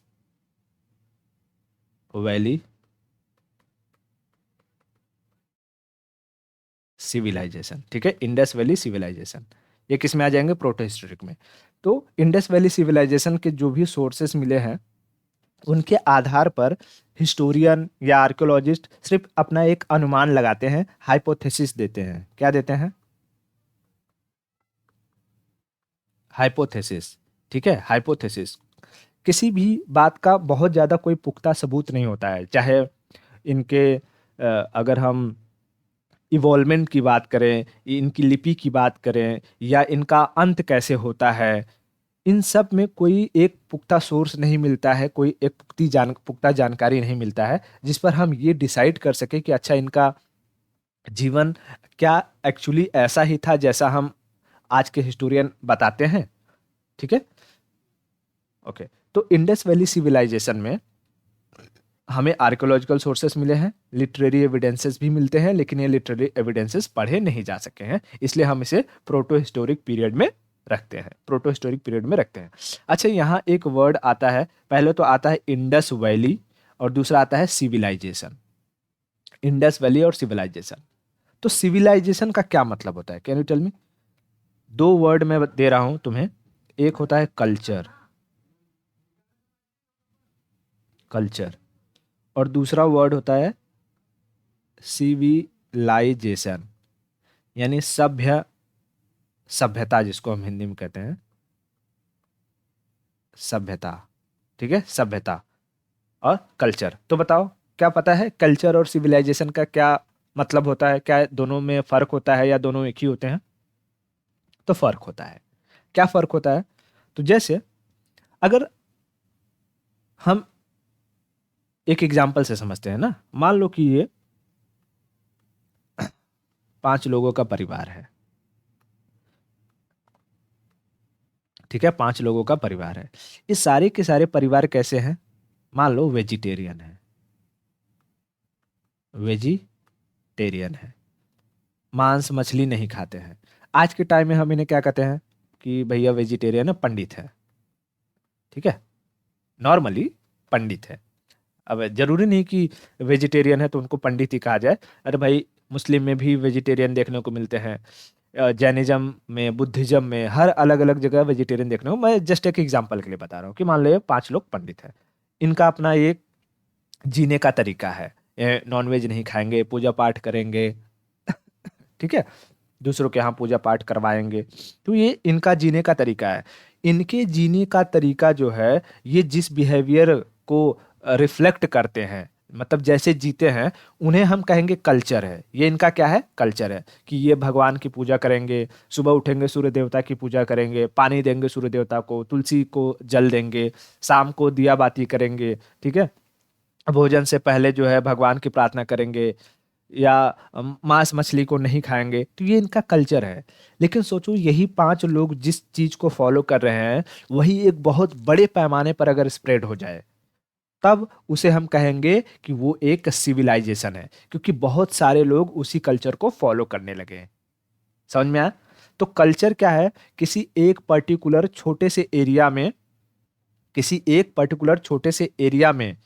Speaker 1: valley civilisation. ठीक है, इंडस वैली सिविलाइजेशन, ये किस में आ जाएंगे? प्रोटो हिस्टोरिक में। तो इंडस वैली सिविलाइजेशन के जो भी सोर्सेस मिले हैं उनके आधार पर हिस्टोरियन या आर्कियोलॉजिस्ट सिर्फ अपना एक अनुमान लगाते हैं, हाइपोथेसिस देते हैं। क्या देते हैं? हाइपोथेसिस। ठीक है, हाइपोथेसिस। किसी भी बात का बहुत ज़्यादा कोई पुख्ता सबूत नहीं होता है, चाहे इनके अगर हम इवॉल्वमेंट की बात करें, इनकी लिपि की बात करें, या इनका अंत कैसे होता है, इन सब में कोई एक पुख्ता सोर्स नहीं मिलता है, कोई एक पुख्ता जानकारी नहीं मिलता है जिस पर हम ये डिसाइड कर सके कि अच्छा इनका जीवन क्या एक्चुअली ऐसा ही था जैसा हम आज के हिस्टोरियन बताते हैं। ठीक है, ओके। तो इंडस वैली सिविलाइजेशन में हमें आर्कियोलॉजिकल सोर्सेस मिले हैं, लिटरेरी एविडेंसेस भी मिलते हैं, लेकिन ये लिटरेरी एविडेंसेस पढ़े नहीं जा सके हैं, इसलिए हम इसे प्रोटो हिस्टोरिक पीरियड में रखते हैं, प्रोटो हिस्टोरिक पीरियड में रखते हैं। अच्छा, यहाँ एक वर्ड आता है, पहले तो आता है इंडस वैली और दूसरा आता है सिविलाइजेशन। इंडस वैली और सिविलाइजेशन, तो सिविलाइजेशन का क्या मतलब होता है? Can you tell me? दो वर्ड मैं दे रहा हूं तुम्हें, एक होता है कल्चर, कल्चर, और दूसरा वर्ड होता है सिविलाइजेशन, यानी सभ्य, सभ्यता जिसको हम हिंदी में कहते हैं सभ्यता। ठीक है, सभ्यता और कल्चर। तो बताओ, क्या पता है कल्चर और सिविलाइजेशन का क्या मतलब होता है? क्या दोनों में फर्क होता है या दोनों एक ही होते हैं? तो फर्क होता है। क्या फर्क होता है? तो जैसे अगर हम एक एग्जाम्पल से समझते हैं ना, मान लो कि ये 5 लोगों का परिवार है, ठीक है, 5 लोगों का परिवार है। ये सारे के सारे परिवार कैसे हैं? मान लो वेजिटेरियन है, वेजिटेरियन है, मांस मछली नहीं खाते हैं। आज के टाइम में हम इन्हें क्या कहते हैं कि भैया वेजिटेरियन है, पंडित है, ठीक है, नॉर्मली पंडित है। अब जरूरी नहीं कि वेजिटेरियन है तो उनको पंडित ही कहा जाए। अरे भाई, मुस्लिम में भी वेजिटेरियन देखने को मिलते हैं, जैनिज्म में, बुद्धिज्म में, हर अलग अलग जगह वेजिटेरियन देखने को। मैं जस्ट एक एग्जांपल के लिए बता रहा हूँ कि मान लो ये 5 लोग पंडित हैं, इनका अपना एक जीने का तरीका है, नॉनवेज नहीं खाएंगे, पूजा पाठ करेंगे, ठीक है, दूसरों के यहाँ पूजा पाठ करवाएंगे। तो ये इनका जीने का तरीका है। इनके जीने का तरीका जो है, ये जिस बिहेवियर को रिफ्लेक्ट करते हैं, मतलब जैसे जीते हैं, उन्हें हम कहेंगे कल्चर है। ये इनका क्या है? कल्चर है कि ये भगवान की पूजा करेंगे, सुबह उठेंगे सूर्य देवता की पूजा करेंगे, पानी देंगे सूर्य देवता को, तुलसी को जल देंगे, शाम को दिया बाती करेंगे, ठीक है, भोजन से पहले जो है भगवान की प्रार्थना करेंगे, या मांस मछली को नहीं खाएंगे। तो ये इनका कल्चर है। लेकिन सोचो, यही 5 लोग जिस चीज को फॉलो कर रहे हैं, वही एक बहुत बड़े पैमाने पर अगर स्प्रेड हो जाए, तब उसे हम कहेंगे कि वो एक सिविलाइजेशन है, क्योंकि बहुत सारे लोग उसी कल्चर को फॉलो करने लगे हैं। समझ में आया? तो कल्चर क्या है? किसी एक पर्टिकुलर छोटे से एरिया में, किसी एक पर्टिकुलर छोटे से एरिया में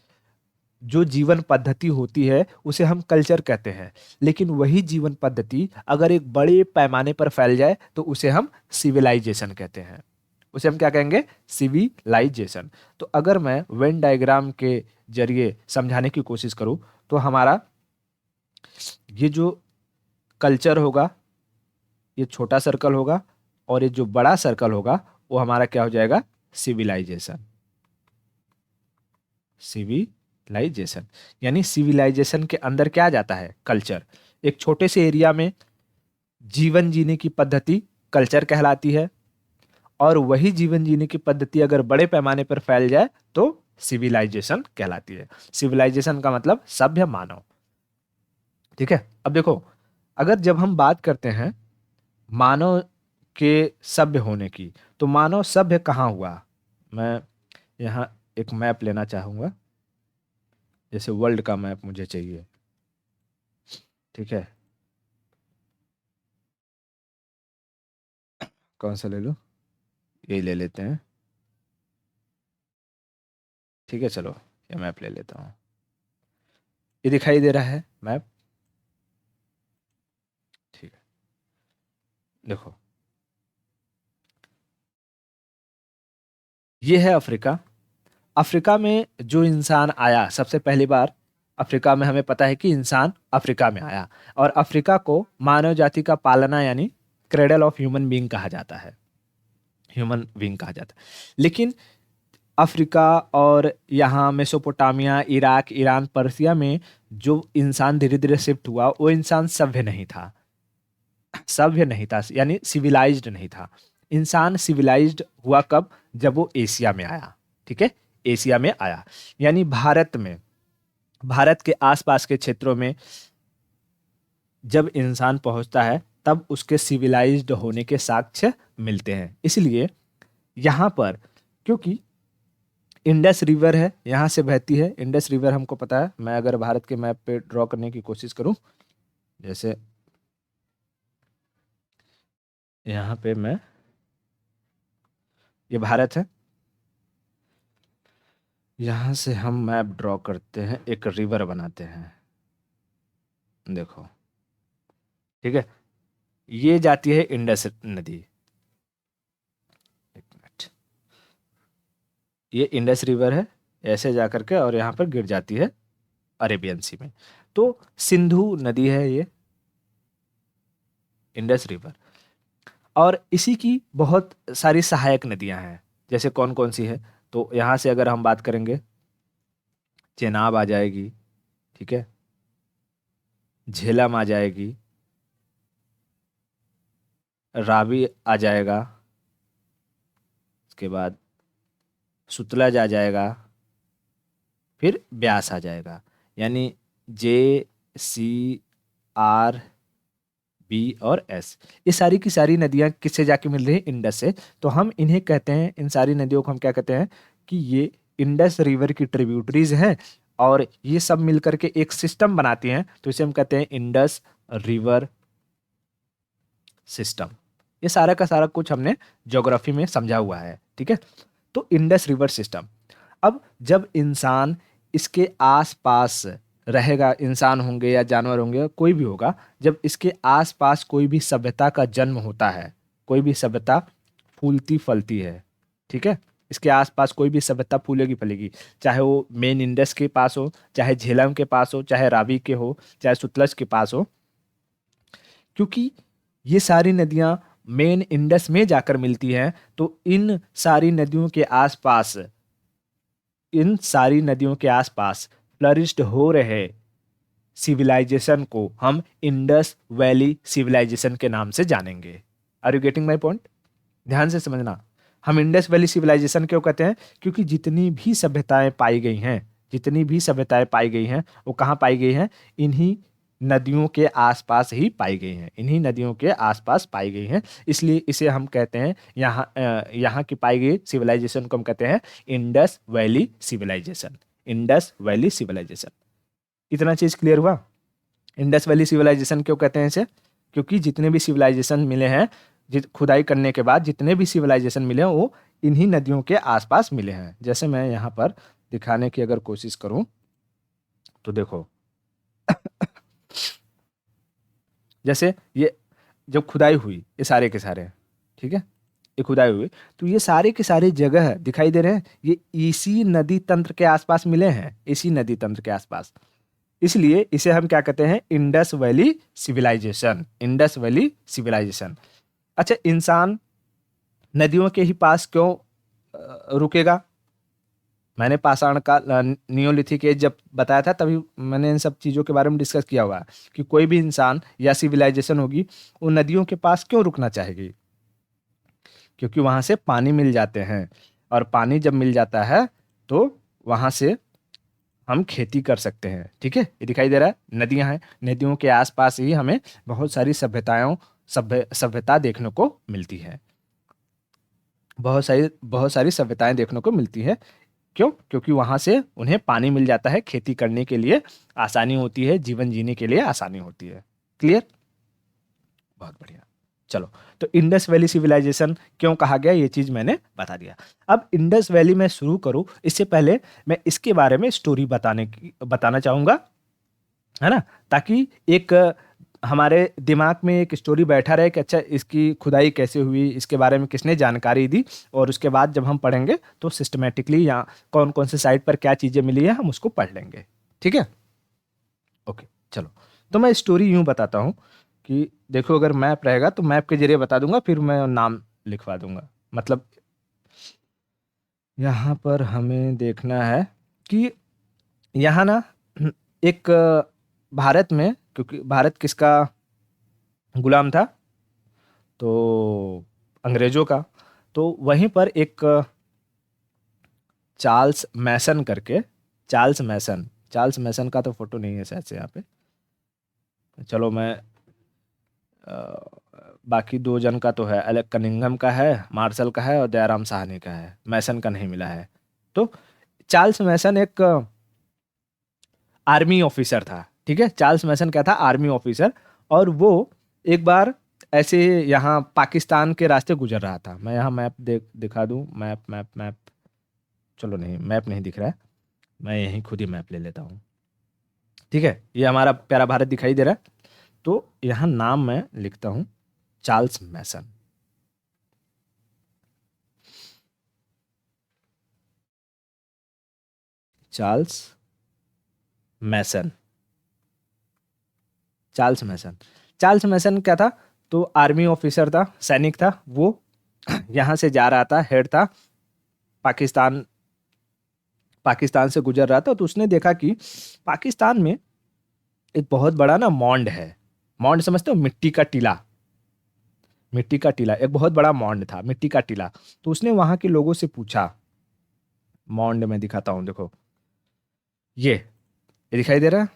Speaker 1: जो जीवन पद्धति होती है, उसे हम कल्चर कहते हैं। लेकिन वही जीवन पद्धति अगर एक बड़े पैमाने पर फैल जाए, तो उसे हम सिविलाइजेशन कहते हैं। उसे हम क्या कहेंगे? सिविलाइजेशन। तो अगर मैं वेन डायग्राम के जरिए समझाने की कोशिश करूं, तो हमारा ये जो कल्चर होगा, ये छोटा सर्कल होगा, और ये जो बड़ा सर्कल होगा, वो हमारा क्या हो जाएगा? सिविलाइजेशन। सिविलाइजेशन यानी सिविलाइजेशन के अंदर क्या आ जाता है? कल्चर। एक छोटे से एरिया में जीवन जीने की पद्धति कल्चर कहलाती है, और वही जीवन जीने की पद्धति अगर बड़े पैमाने पर फैल जाए, तो सिविलाइजेशन कहलाती है। सिविलाइजेशन का मतलब सभ्य, मानव, ठीक है। अब देखो, अगर जब हम बात करते हैं मानव के सभ्य होने की, तो मानव सभ्य कहाँ हुआ? मैं यहाँ एक मैप लेना चाहूंगा, जैसे वर्ल्ड का मैप मुझे चाहिए, ठीक है, कौन सा ले लो? यही ले लेते हैं, ठीक है, चलो ये मैप ले लेता हूँ। ये दिखाई दे रहा है मैप, ठीक है। देखो, ये है अफ्रीका। अफ्रीका में जो इंसान आया सबसे पहली बार, अफ्रीका में हमें पता है कि इंसान अफ्रीका में आया, और अफ्रीका को मानव जाति का पालना यानी क्रेडल ऑफ ह्यूमन बीइंग कहा जाता है, ह्यूमन बीइंग कहा जाता है। लेकिन अफ्रीका और यहाँ मेसोपोटामिया, इराक, ईरान, पर्सिया में जो इंसान धीरे धीरे शिफ्ट हुआ, वो इंसान सभ्य नहीं था, सभ्य नहीं था, यानी सिविलाइज्ड नहीं था। इंसान सिविलाइज्ड हुआ कब? जब वो एशिया में आया, ठीक है, एशिया में आया, यानी भारत में, भारत के आसपास के क्षेत्रों में जब इंसान पहुंचता है, तब उसके सिविलाइज्ड होने के साक्ष्य मिलते हैं। इसलिए यहाँ पर, क्योंकि इंडस रिवर है, यहाँ से बहती है इंडस रिवर, हमको पता है। मैं अगर भारत के मैप पे ड्रॉ करने की कोशिश करूं, जैसे यहाँ पे मैं, ये भारत है, यहाँ से हम मैप ड्रॉ करते हैं, एक रिवर बनाते हैं, देखो, ठीक है, ये जाती है इंडस नदी, एक मिनट, ये इंडस रिवर है, ऐसे जा करके और यहाँ पर गिर जाती है अरेबियन सी में। तो सिंधु नदी है ये, इंडस रिवर, और इसी की बहुत सारी सहायक नदियां हैं। जैसे कौन कौन सी है? तो यहाँ से अगर हम बात करेंगे, चेनाब आ जाएगी, ठीक है, झेलम आ जाएगी, रावी आ जाएगा, उसके बाद सुतलज आ जाएगा, फिर ब्यास आ जाएगा। यानी JCRB और S, ये सारी की सारी नदियां किससे जाके मिल रही हैं? इंडस से। तो हम इन्हें कहते हैं, इन सारी नदियों को हम क्या कहते हैं कि ये इंडस रिवर की ट्रिब्यूटरीज हैं, और ये सब मिलकर के एक सिस्टम बनाती हैं, तो इसे हम कहते हैं इंडस रिवर सिस्टम। ये सारा का सारा कुछ हमने ज्योग्राफी में समझा हुआ है, ठीक है। तो इंडस रिवर सिस्टम, अब जब इंसान इसके आसपास रहेगा, इंसान होंगे या जानवर होंगे, कोई भी होगा, जब इसके आसपास कोई भी सभ्यता का जन्म होता है, कोई भी सभ्यता फूलती फलती है, ठीक है, इसके आसपास कोई भी सभ्यता फूलेगी फलेगी, चाहे वो मेन इंडस के पास हो, चाहे झेलम के पास हो, चाहे रावी के हो, चाहे सुतलज के पास हो, क्योंकि ये सारी नदियां मेन इंडस में जाकर मिलती हैं, तो इन सारी नदियों के आसपास फ्लरिश्ड हो रहे सिविलाइजेशन को हम इंडस वैली सिविलाइजेशन के नाम से जानेंगे। Are you getting my point? ध्यान से समझना। हम इंडस वैली सिविलाइजेशन क्यों कहते हैं? क्योंकि जितनी भी सभ्यताएं पाई गई हैं, वो कहाँ पाई गई हैं? इन्हीं नदियों के आसपास ही पाई गई हैं, इन्हीं नदियों के आसपास पाई गई हैं। इसलिए इसे हम कहते हैं, यहाँ की पाई गई सिविलाइजेशन को हम कहते हैं Indus valley civilisation. Indus valley civilisation, इतना चीज क्लियर हुआ? इंडस वैली सिविलाइजेशन क्यों कहते हैं इसे? क्योंकि जितने भी सिविलाइजेशन मिले हैं, खुदाई करने के बाद जितने भी सिविलाइजेशन मिले हैं, वो इन्हीं नदियों के आसपास मिले हैं। जैसे मैं यहाँ पर दिखाने की अगर कोशिश करूं तो देखो, जैसे ये जब खुदाई हुई, ये सारे के सारे, ठीक है, ये खुदाई हुई, तो ये सारे के सारे जगह दिखाई दे रहे हैं, ये इसी नदी तंत्र के आसपास मिले हैं, इसी नदी तंत्र के आसपास। इसलिए इसे हम क्या कहते हैं? Indus valley civilisation. Indus valley civilisation. अच्छा, इंसान नदियों के ही पास क्यों रुकेगा? मैंने पाषाण काल, नियोलिथिक एज जब बताया था, तभी मैंने इन सब चीज़ों के बारे में डिस्कस किया हुआ है कि कोई भी इंसान या सिविलाइजेशन होगी, वो नदियों के पास क्यों रुकना चाहेगी? क्योंकि वहाँ से पानी मिल जाते हैं, और पानी जब मिल जाता है तो वहाँ से हम खेती कर सकते हैं, ठीक है। ये दिखाई दे रहा है, नदियाँ हैं, नदियों के आसपास ही हमें बहुत सारी सभ्यता देखने को मिलती है, बहुत सारी सभ्यताएं देखने को मिलती है। क्यों? क्योंकि वहां से उन्हें पानी मिल जाता है, खेती करने के लिए आसानी होती है, जीवन जीने के लिए आसानी होती है। क्लियर? बहुत बढ़िया। चलो, तो इंडस वैली सिविलाइजेशन क्यों कहा गया, ये चीज मैंने बता दिया। अब इंडस वैली में शुरू करूं, इससे पहले मैं इसके बारे में स्टोरी बताना चाहूंगा, है ना, ताकि एक हमारे दिमाग में एक स्टोरी बैठा रहे कि अच्छा, इसकी खुदाई कैसे हुई, इसके बारे में किसने जानकारी दी, और उसके बाद जब हम पढ़ेंगे तो सिस्टमेटिकली यहाँ कौन कौन से साइट पर क्या चीज़ें मिली है, हम उसको पढ़ लेंगे, ठीक है। ओके, चलो, तो मैं स्टोरी यूँ बताता हूँ कि देखो, अगर मैप रहेगा तो मैप के जरिए बता दूंगा, फिर मैं नाम लिखवा दूंगा। मतलब यहाँ पर हमें देखना है कि यहाँ ना एक भारत में, क्योंकि भारत किसका गुलाम था? तो अंग्रेजों का। तो वहीं पर एक चार्ल्स मैसन का तो फोटो नहीं है शायद से यहाँ पे। चलो, मैं बाकी दो जन का तो है, एलेक कनिंघम का है, मार्शल का है, और दयाराम साहनी का है, मैसन का नहीं मिला है। तो चार्ल्स मैसन एक आर्मी ऑफिसर था, ठीक है। चार्ल्स मैसन क्या था? Army officer. और वो एक बार ऐसे यहाँ पाकिस्तान के रास्ते गुजर रहा था। मैं यहाँ मैप दिखा दूँ, मैप मैप मैप, चलो नहीं, मैप नहीं दिख रहा है, मैं यहीं खुद ही मैप ले लेता हूँ, ठीक है। ये हमारा प्यारा भारत दिखाई दे रहा है। तो यहाँ नाम मैं लिखता हूँ चार्ल्स मैसन। चार्ल्स मैसन, चार्ल्स मैसन। चार्ल्स मैसन क्या था? तो आर्मी ऑफिसर था, सैनिक था वो। यहाँ से जा रहा था, हेड था, पाकिस्तान पाकिस्तान से गुजर रहा था। तो उसने देखा कि पाकिस्तान में एक बहुत बड़ा ना मॉन्ड है। मॉन्ड समझते हो? मिट्टी का टीला, मिट्टी का टीला, एक बहुत बड़ा मॉन्ड था, मिट्टी का टीला। तो उसने वहाँ के लोगों से पूछा मॉन्ड में दिखाता हूँ, देखो ये दिखाई दे रहा है,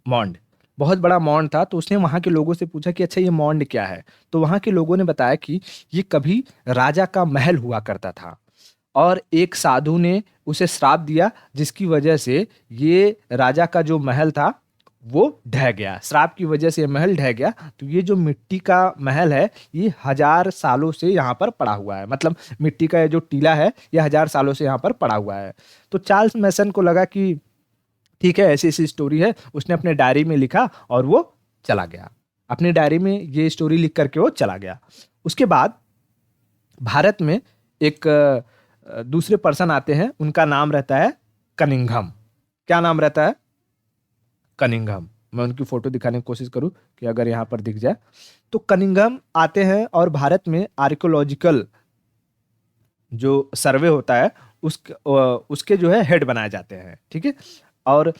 Speaker 1: मॉन्ड, बहुत बड़ा मॉन्ड था। तो उसने वहां के लोगों से पूछा कि अच्छा ये मॉन्ड क्या है। तो वहां के लोगों ने बताया कि ये कभी राजा का महल हुआ करता था, और एक साधु ने उसे श्राप दिया, जिसकी वजह से ये राजा का जो महल था वो ढह गया। श्राप की वजह से ये महल ढह गया। तो ये जो मिट्टी का महल है, ये 1000 सालों से यहाँ पर पड़ा हुआ है। मतलब मिट्टी का ये जो टीला है, ये 1000 सालों से यहाँ पर पड़ा हुआ है। तो चार्ल्स मैसन को लगा कि ठीक है, ऐसी ऐसी स्टोरी है। उसने अपने डायरी में लिखा और वो चला गया। अपने डायरी में ये स्टोरी लिख करके वो चला गया। उसके बाद भारत में एक दूसरे पर्सन आते हैं, उनका नाम रहता है कनिंघम। क्या नाम रहता है? कनिंघम। मैं उनकी फोटो दिखाने की कोशिश करूं कि अगर यहाँ पर दिख जाए। तो कनिंघम आते हैं और भारत में आर्कियोलॉजिकल जो सर्वे होता है उसके जो है हेड बनाए जाते हैं, ठीक है। और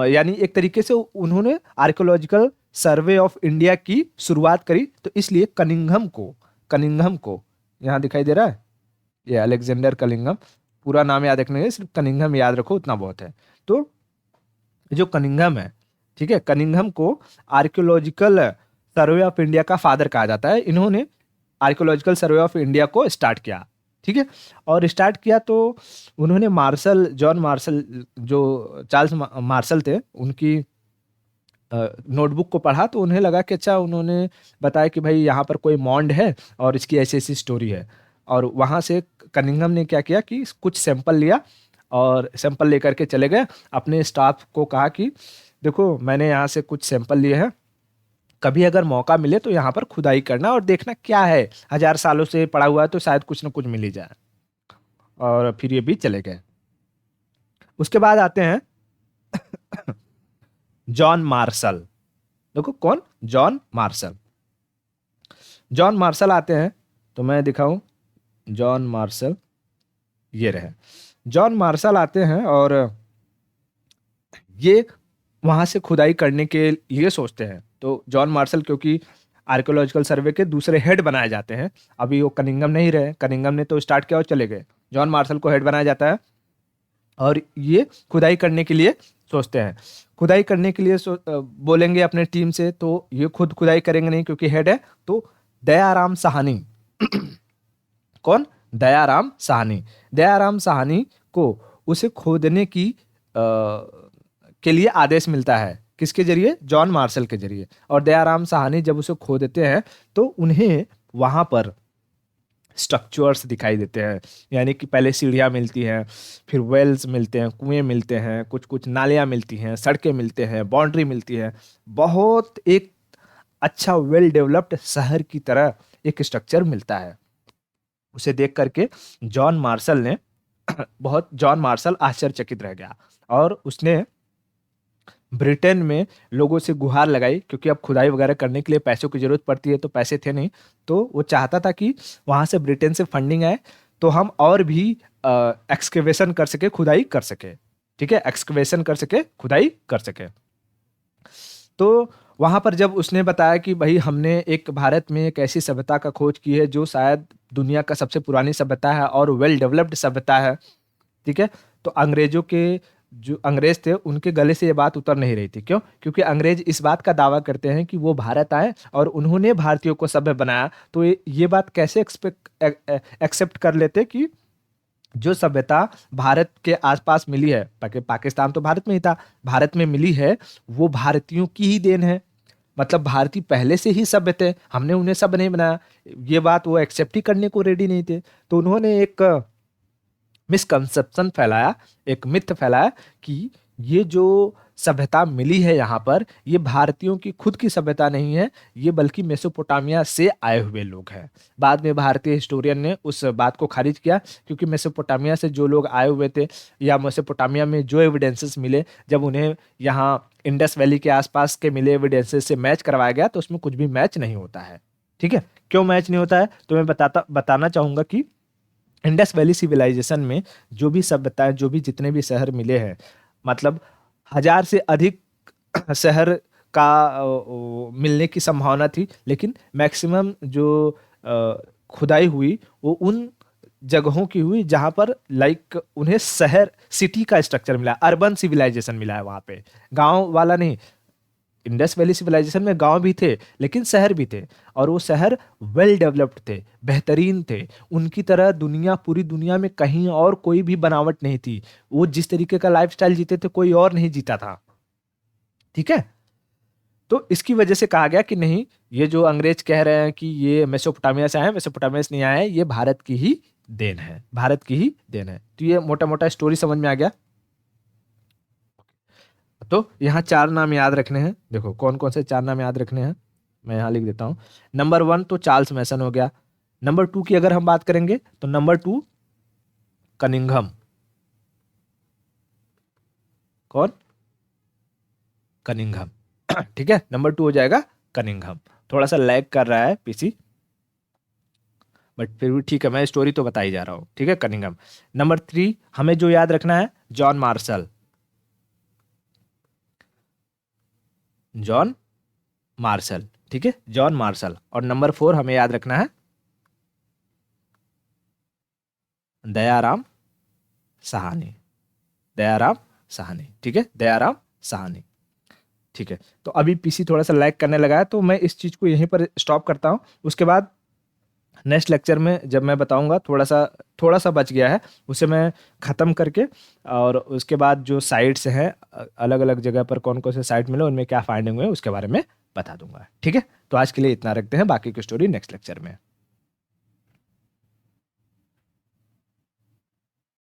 Speaker 1: यानी एक तरीके से उन्होंने आर्कियोलॉजिकल सर्वे ऑफ इंडिया की शुरुआत करी। तो इसलिए कनिंघम को यहाँ दिखाई दे रहा है, ये अलेक्जेंडर कनिंघम। पूरा नाम याद रखने है, सिर्फ कनिंघम याद रखो, उतना बहुत है। तो जो कनिंघम है, ठीक है, कनिंघम को आर्कियोलॉजिकल सर्वे ऑफ इंडिया का फादर कहा जाता है। इन्होंने आर्कियोलॉजिकल सर्वे ऑफ इंडिया को स्टार्ट किया, ठीक है। और स्टार्ट किया तो उन्होंने जॉन मार्शल, जो चार्ल्स मार्शल थे, उनकी नोटबुक को पढ़ा। तो उन्हें लगा कि अच्छा, उन्होंने बताया कि भाई यहाँ पर कोई मॉन्ड है और इसकी ऐसी ऐसी स्टोरी है। और वहाँ से कनिंघम ने क्या किया कि कुछ सैंपल लिया और सैंपल लेकर के चले गए। अपने स्टाफ को कहा कि देखो, मैंने यहाँ से कुछ सैंपल लिए हैं, कभी अगर मौका मिले तो यहाँ पर खुदाई करना और देखना क्या है, 1000 सालों से पड़ा हुआ है तो शायद कुछ ना कुछ मिल ही जाए। और फिर ये भी चले गए। उसके बाद आते हैं जॉन मार्शल। देखो कौन? John Marshall. जॉन मार्शल आते हैं, तो मैं दिखाऊं, जॉन मार्शल ये रहे। जॉन मार्शल आते हैं और ये वहां से खुदाई करने के लिए सोचते हैं। तो जॉन मार्शल क्योंकि आर्कियोलॉजिकल सर्वे के दूसरे हेड बनाए जाते हैं, अभी वो कनिंघम नहीं रहे, कनिंघम ने तो स्टार्ट किया और चले गए, जॉन मार्शल को हेड बनाया जाता है। और ये खुदाई करने के लिए सोचते हैं। खुदाई करने के लिए बोलेंगे अपने टीम से, तो ये खुद खुदाई करेंगे नहीं क्योंकि हेड है। तो दयाराम साहनी कौन? दयाराम साहनी। दयाराम साहनी को उसे खोदने की के लिए आदेश मिलता है। किसके जरिए? जॉन मार्शल के जरिए। और दयाराम साहनी जब उसे खोदते हैं तो उन्हें वहां पर स्ट्रक्चर्स दिखाई देते हैं। यानी कि पहले सीढ़ियाँ मिलती हैं, फिर वेल्स मिलते हैं, कुएं मिलते हैं, कुछ कुछ नालियाँ मिलती हैं, सड़कें मिलती हैं, बाउंड्री मिलती है। बहुत एक अच्छा वेल डेवलप्ड शहर की तरह एक स्ट्रक्चर मिलता है। उसे देख करके जॉन मार्शल आश्चर्यचकित रह गया। और उसने ब्रिटेन में लोगों से गुहार लगाई, क्योंकि अब खुदाई वगैरह करने के लिए पैसों की जरूरत पड़ती है, तो पैसे थे नहीं। तो वो चाहता था कि वहां से ब्रिटेन से फंडिंग आए, तो हम और भी एक्सकेवेशन कर सके, खुदाई कर सके, ठीक है, एक्सकेवेशन कर सके, खुदाई कर सके। तो वहां पर जब उसने बताया कि भाई हमने एक भारत में एक ऐसी सभ्यता का खोज की है जो शायद दुनिया का सबसे पुरानी सभ्यता है और वेल डेवलप्ड सभ्यता है, ठीक है। तो अंग्रेजों के जो अंग्रेज थे, उनके गले से ये बात उतर नहीं रही थी। क्यों? क्योंकि अंग्रेज इस बात का दावा करते हैं कि वो भारत आए और उन्होंने भारतीयों को सभ्य बनाया। तो ये बात कैसे एक्सेप्ट कर लेते कि जो सभ्यता भारत के आसपास मिली है, पाकिस्तान तो भारत में ही था, भारत में मिली है, वो भारतीयों की ही देन है। मतलब भारतीय पहले से ही सभ्य थे, हमने उन्हें सभ्य नहीं बनाया। ये बात वो एक्सेप्ट ही करने को रेडी नहीं थे। तो उन्होंने एक मिसकंसेप्शन फैलाया, एक मिथ फैलाया कि ये जो सभ्यता मिली है यहाँ पर, ये भारतीयों की खुद की सभ्यता नहीं है, ये बल्कि मेसोपोटामिया से आए हुए लोग हैं। बाद में भारतीय हिस्टोरियन ने उस बात को खारिज किया, क्योंकि मेसोपोटामिया से जो लोग आए हुए थे या मेसोपोटामिया में जो एविडेंसेस मिले, जब उन्हें यहाँ इंडस वैली के आसपास के मिले एविडेंसेस से मैच करवाया गया, तो उसमें कुछ भी मैच नहीं होता है, ठीक है। क्यों मैच नहीं होता है? तो मैं बताना चाहूंगा कि इंडस वैली सिविलाइजेशन में जो भी सभ्यताएं, जो भी जितने भी शहर मिले हैं, मतलब 1000 से अधिक शहर का मिलने की संभावना थी, लेकिन मैक्सिमम जो खुदाई हुई वो उन जगहों की हुई जहां पर लाइक उन्हें शहर सिटी का स्ट्रक्चर मिला, अर्बन सिविलाइजेशन मिला है वहां पे, गांव वाला नहीं। इंडस वैली सिविलाइजेशन में गांव भी थे लेकिन शहर भी थे, और वो शहर वेल डेवलप्ड थे, बेहतरीन थे। उनकी तरह दुनिया, पूरी दुनिया में कहीं और कोई भी बनावट नहीं थी। वो जिस तरीके का लाइफस्टाइल जीते थे कोई और नहीं जीता था। ठीक है, तो इसकी वजह से कहा गया कि नहीं, ये जो अंग्रेज कह रहे हैं कि ये मेसोपोटामिया से आए, मेसोपोटामिया से नहीं आए, ये भारत की ही देन है, भारत की ही देन है। तो ये मोटा मोटा स्टोरी समझ में आ गया। तो यहाँ 4 नाम याद रखने हैं। देखो कौन कौन से 4 नाम याद रखने हैं, मैं यहाँ लिख देता हूँ। नंबर 1 तो चार्ल्स मैसन हो गया। नंबर 2 की अगर हम बात करेंगे तो नंबर 2 कनिंघम। कौन? कनिंघम। ठीक है, नंबर 2 हो जाएगा कनिंघम। थोड़ा सा लैग कर रहा है पीसी, बट फिर भी ठीक है, मैं स्टोरी तो बता ही जा रहा हूँ। ठीक है, कनिंघम। नंबर 3 हमें जो याद रखना है, जॉन मार्शल। जॉन मार्शल, ठीक है, जॉन मार्शल। और नंबर 4 हमें याद रखना है दयाराम साहनी। दयाराम साहनी, ठीक है, दयाराम साहनी। ठीक है, तो अभी पीसी थोड़ा सा लैग करने लगा है, तो मैं इस चीज को यहीं पर स्टॉप करता हूं। उसके बाद नेक्स्ट लेक्चर में जब मैं बताऊंगा, थोड़ा सा बच गया है उसे मैं ख़त्म करके, और उसके बाद जो साइट्स हैं अलग अलग जगह पर कौन कौन से साइट मिले, उनमें क्या फाइंडिंग हुए, उसके बारे में बता दूंगा। ठीक है, तो आज के लिए इतना रखते हैं, बाकी की स्टोरी नेक्स्ट लेक्चर में।